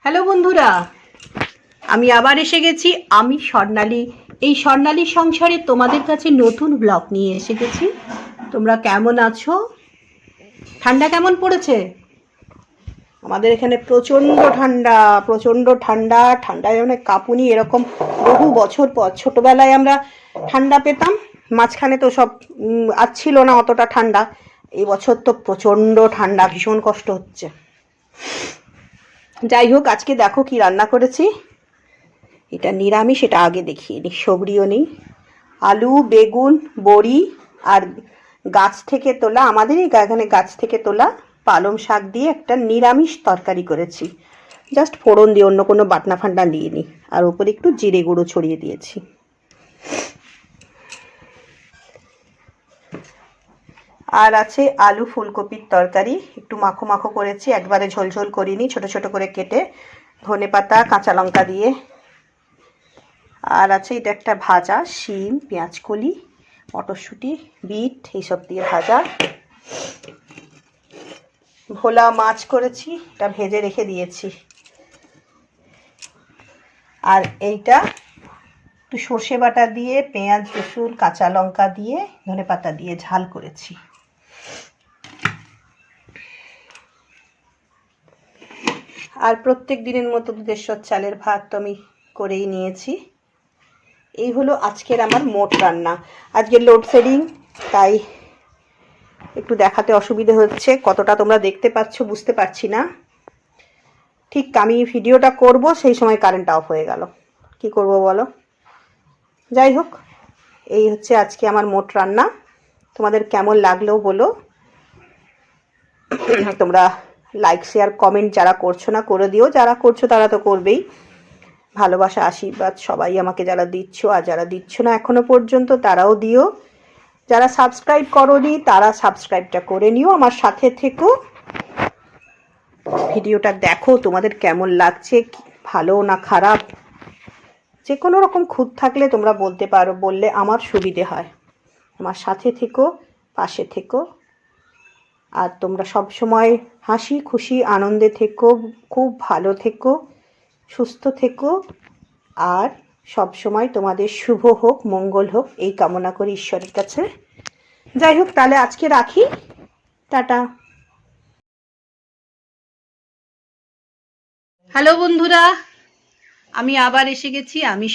Hello বন্ধুরা, আমি আবার এসে গেছি। আমি স্বর্ণালী। এই স্বর্ণালীর সংসারে তোমাদের কাছে নতুন ব্লগ নিয়ে এসে গেছি। তোমরা কেমন আছো? ঠান্ডা কেমন পড়েছে? আমাদের এখানে প্রচণ্ড ঠান্ডা, প্রচণ্ড ঠান্ডা। ঠান্ডায় অনেক কাঁপুনি। এরকম বহু বছর পর ছোটবেলায় আমরা ঠান্ডা পেতাম। মাঝখানে তো সব আর ছিল না অতটা ঠান্ডা। এই বছর তো প্রচণ্ড ঠান্ডা, ভীষণ কষ্ট হচ্ছে। যাই হোক, আজকে দেখো কি রান্না করেছি। এটা নিরামিষ, এটা আগে দেখিয়ে নিই। সবরিও নেই, আলু, বেগুন, বড়ি আর গাছ থেকে তোলা, আমাদের এখানে গাছ থেকে তোলা পালং শাক দিয়ে একটা নিরামিষ তরকারি করেছি। জাস্ট ফোড়ন দিয়ে, অন্য কোনো বাটনা ফান্ডা দিইনি। আর ওপরে একটু জিরে গুঁড়ো ছড়িয়ে দিয়েছি। আর আছে আলু ফুলকপির তরকারি, একটু মাখো মাখো করেছি, একবারে ঝোলঝোল করিনি, ছোট ছোট করে কেটে ধনেপাতা কাঁচা লঙ্কা দিয়ে। আর আছে এটা একটা ভাজা, শিম, পেঁয়াজকলি, মটরশুঁটি, বিট এইসব দিয়ে ভাজা। ভোলা মাছ করেছি, এটা ভেজে রেখে দিয়েছি। আর এইটা একটু সর্ষে বাটা দিয়ে, পেঁয়াজ, রসুন, কাঁচা লঙ্কা দিয়ে, ধনেপাতা দিয়ে ঝাল করেছি। আর প্রত্যেক দিনের মতো দুধেশ্বর চালের ভাত তো আমি করেই নিয়েছি। এই হলো আজকের আমার মোট রান্না। আজকে লোডশেডিং, তাই একটু দেখাতে অসুবিধে হচ্ছে। কতটা তোমরা দেখতে পাচ্ছ বুঝতে পারছি না। ঠিক আমি ভিডিওটা করব সেই সময় কারেন্ট অফ হয়ে গেল। কি করব বলো? যাই হোক, এই হচ্ছে আজকে আমার মোট রান্না। তোমাদের কেমন লাগলো বলো। তোমরা লাইক শেয়ার কমেন্ট যারা করছো না করে দিও, যারা করছো তারা তো করবেই। ভালোবাসা আশীর্বাদ সবাই আমাকে যারা দিচ্ছ, আর যারা দিচ্ছ না এখনো পর্যন্ত তারাও দিও। যারা সাবস্ক্রাইব করোনি তারা সাবস্ক্রাইবটা করে নিও, আমার সাথে থেকো। ভিডিওটা দেখো, তোমাদের কেমন লাগছে, ভালো না খারাপ, যে কোনো রকম খুঁত থাকলে তোমরা বলতে পারো, বললে আমার সুবিধে হয়। আমার সাথে থেকো, পাশে থেকো। আর তোমরা সব সময় হাসি খুশি আনন্দে থেকো, খুব ভালো থেকো, সুস্থ থেকো। আর সব সময় তোমাদের শুভ হোক, মঙ্গল হোক, এই কামনা করি ঈশ্বরের কাছে। যাই হোক, তাহলে আজকে রাখি। টাটা। হ্যালো বন্ধুরা, আমি আবার এসে গেছি। আমি